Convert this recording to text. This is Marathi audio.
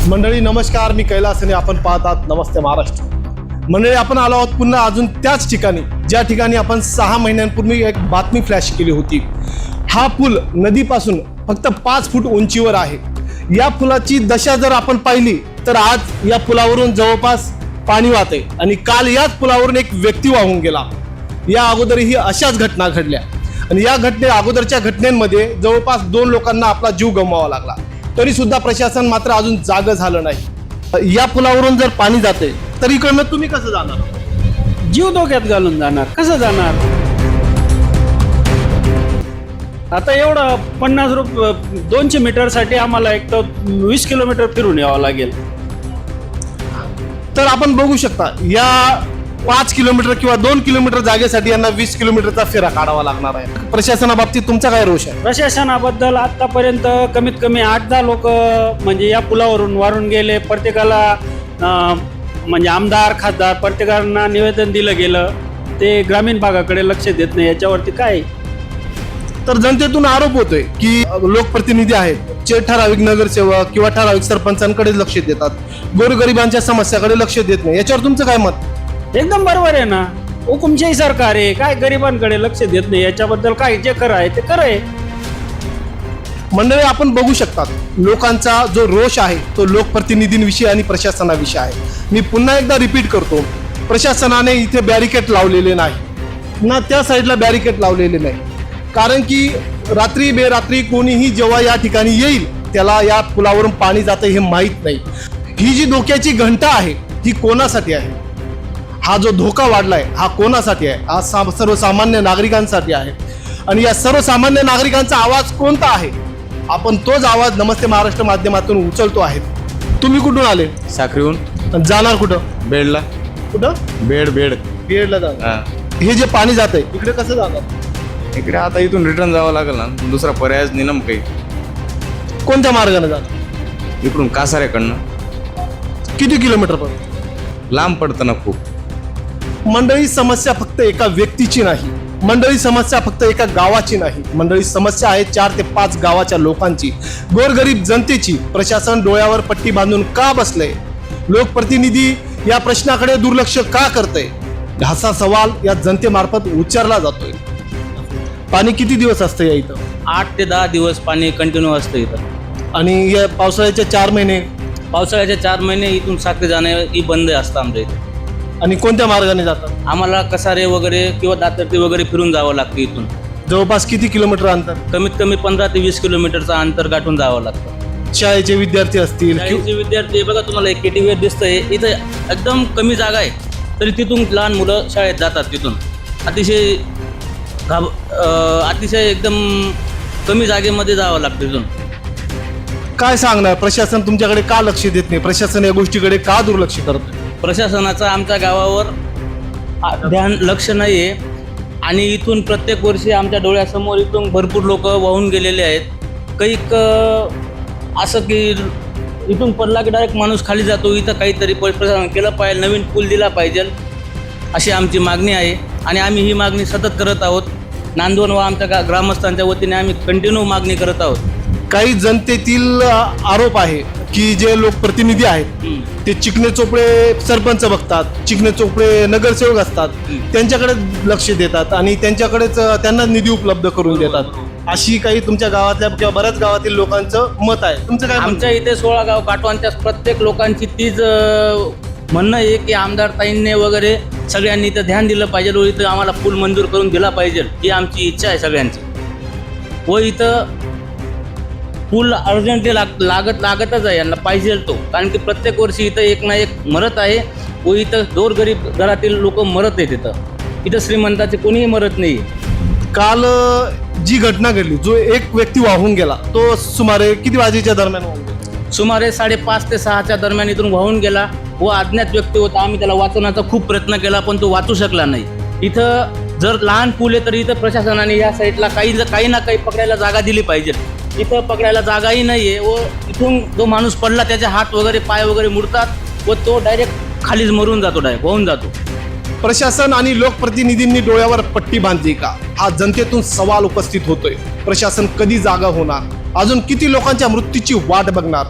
मंडळी नमस्कार, मी कैलास आणि आपण पाहतात नमस्ते महाराष्ट्र. मंडळी आपण आलो आहोत पुन्हा अजून त्याच ठिकाणी ज्या ठिकाणी आपण 6 महिन्यांपूर्वी एक बातमी फ्लॅश केली होती. हा पूल नदीपासून फक्त 5 फूट उंचीवर आहे. या पुलाची दशा जर आपण पाहिली तर आज या पुलावरून जवळपास पाणी वाहते आणि काल याच पुलावरून एक व्यक्ती वाहून गेला. या अगोदरही अशाच घटना घडल्या आणि या अगोदरच्या घटनेमध्ये जवळपास 2 लोकांना आपला जीव गमवावा लागला. तरी सुद्धा प्रशासन मात्र अजून जागं झालं नाही. या पुलावरून जर पाणी जाते तर इकडनं तुम्ही कसं जाणार? जीव धोक्यात घालून जाणार, कसं जाणार? आता एवढं 200 मीटरसाठी आम्हाला एक तर 20 किलोमीटर फिरून यावं लागेल. तर आपण बघू शकता या 5 किलोमीटर किंवा 2 किलोमीटर जागेसाठी यांना 20 किलोमीटरचा फेरा काढावा लागणार आहे. प्रशासनाबाबतीत तुमचा काय रोष आहे? प्रशासनाबद्दल आतापर्यंत कमीत कमी 8-10 लोक म्हणजे या पुलावरून वारून गेले. प्रत्येकाला म्हणजे आमदार खासदार प्रत्येकांना निवेदन दिलं गेलं. ते ग्रामीण भागाकडे लक्ष देत नाही. याच्यावरती काय? तर जनतेतून आरोप होतोय की लोकप्रतिनिधी आहेत जे ठराविक नगरसेवक किंवा ठराविक सरपंचांकडे लक्ष देतात, गोरगरिबांच्या समस्याकडे लक्ष देत नाही. याच्यावर तुमचं काय मत? एकदम बरोबर आहे ना. हुकुमशाही सरकार आहे, काय गरिबांकडे लक्ष देत नाही. याच्याबद्दल काय जे खरं आहे ते खरं आहे. मंडळी आपण बघू शकतात लोकांचा जो रोष आहे तो लोकप्रतिनिधींविषयी आणि प्रशासनाविषयी आहे. मी पुन्हा एकदा रिपीट करतो, प्रशासनाने इथे बॅरिकेड लावलेले नाही ना, त्या साईडला बॅरिकेड लावलेले नाही. कारण की रात्री बेरात्री कोणीही जेव्हा या ठिकाणी येईल त्याला या पुलावरून पाणी जातं हे माहीत नाही. ही जी धोक्याची घंटा आहे ही कोणासाठी आहे? हा जो धोका वाढलाय हा कोणासाठी आहे? हा सर्वसामान्य नागरिकांसाठी आहे. आणि या सर्वसामान्य नागरिकांचा आवाज कोणता आहे? आपण तोच आवाज नमस्ते महाराष्ट्र माध्यमातून उचलतो आहे. तुम्ही कुठून आले? साखरीहून. जाणार कुठं? बेडला. कुठं? बेडला जाणार. हे जे पाणी जात आहे इकडे कसं जाणार? इकडे आता इथून रिटर्न जावं लागेल ना, दुसरा पर्यायच निनम काही. कोणत्या मार्गाने जाणार? इकडून कासाऱ्याकडनं. किती किलोमीटर पर्यंत? लांब पडतं ना खूप. मंडळी समस्या फक्त एका व्यक्तीची नाही, मंडळी समस्या फक्त एका गावाची नाही, मंडळी समस्या आहे 4 ते 5 गावाच्या लोकांची, गोरगरीब जनतेची. प्रशासन डोळ्यावर पट्टी बांधून का बसलंय? लोकप्रतिनिधी या प्रश्नाकडे दुर्लक्ष का करतंय? असा सवाल या जनतेमार्फत उच्चारला जातोय. पाणी किती दिवस असतं या इथं? 8 ते 10 दिवस पाणी कंटिन्यू असतं इथं. आणि या पावसाळ्याचे 4 महिने? पावसाळ्याचे 4 महिने इथून साखरी जाणे ही बंद असतं आमच्या इथे. आणि कोणत्या मार्गाने जातात? आम्हाला कसारे वगैरे किंवा दातर्ती वगैरे फिरून जावं लागतं. इथून जवळपास किती किलोमीटर अंतर? कमीत कमी 15 ते 20 किलोमीटरचं अंतर गाठून जावं लागतं. शाळेचे विद्यार्थी असतील? शाळेचे विद्यार्थी बघा, तुम्हाला एक केटीवेअर दिसतंय इथं, एकदम कमी जागा आहे तरी तिथून लहान मुलं शाळेत जातात. तिथून अतिशय एकदम कमी जागेमध्ये जावं लागतं. तिथून काय सांगणार? प्रशासन तुमच्याकडे का लक्ष देत नाही? प्रशासन या गोष्टीकडे का दुर्लक्ष करत? प्रशासनाचं आमच्या गावावर लक्ष नाही आहे. आणि इथून प्रत्येक वर्षी आमच्या डोळ्यासमोर इथून भरपूर लोक वाहून गेलेले आहेत. काही असं की इथून पडला की डायरेक्ट माणूस खाली जातो. इथं काहीतरी प्रशासन केलं पाहिजे, नवीन पूल दिला पाहिजे अशी आमची मागणी आहे. आणि आम्ही ही मागणी सतत करत आहोत. नांदवण व आमच्या ग्रामस्थांच्या वतीने आम्ही कंटिन्यू मागणी करत आहोत. काही जनतेतील आरोप आहे की जे लोकप्रतिनिधी आहेत ते चिकणे चोपडे सरपंच बघतात, चिकणे चोपडे नगरसेवक असतात, त्यांच्याकडे लक्ष देतात आणि त्यांच्याकडेच त्यांना निधी उपलब्ध करून देतात, अशी काही तुमच्या गावातल्या किंवा बऱ्याच गावातील लोकांचं मत आहे. तुमचं काय? आमच्या इथे 16 गाव काटवांच्या प्रत्येक लोकांची तीच म्हणणं आहे की आमदार ताईंनी वगैरे सगळ्यांनी इथं ध्यान दिलं पाहिजे व इथं आम्हाला पूल मंजूर करून दिला पाहिजे ही आमची इच्छा आहे सगळ्यांची. व इथं पूल अर्जंटली लागतच आहे, यांना पाहिजे तो. कारण की प्रत्येक वर्षी इथं एक ना एक मरत आहे व इथं गोरगरीब घरातील लोक मरत आहेत. इथं श्रीमंताचे कोणीही मरत नाही. काल जी घटना घडली, जो एक व्यक्ती वाहून गेला तो सुमारे किती वाजेच्या दरम्यान वाहून गेला? सुमारे 5:30 ते 6च्या दरम्यान इथून वाहून गेला व अज्ञात व्यक्ती होता. आम्ही त्याला वाचवण्याचा खूप प्रयत्न केला पण तो वाचू शकला नाही. इथं जर लहान पूल आहे तर इथं प्रशासनाने या साईडला काही ना काही पकडायला जागा दिली पाहिजे. इथं पकडायला जागाही नाही आहे व इथून जो माणूस पडला त्याचे हात वगैरे पाय वगैरे मुडतात व तो डायरेक्ट खालीच मरून जातो, डायरेक्ट वाहून जातो. प्रशासन आणि लोकप्रतिनिधींनी डोळ्यावर पट्टी बांधली का? हा जनतेतून सवाल उपस्थित होतोय. प्रशासन कधी जागा होणार? अजून किती लोकांच्या मृत्यूची वाट बघणार?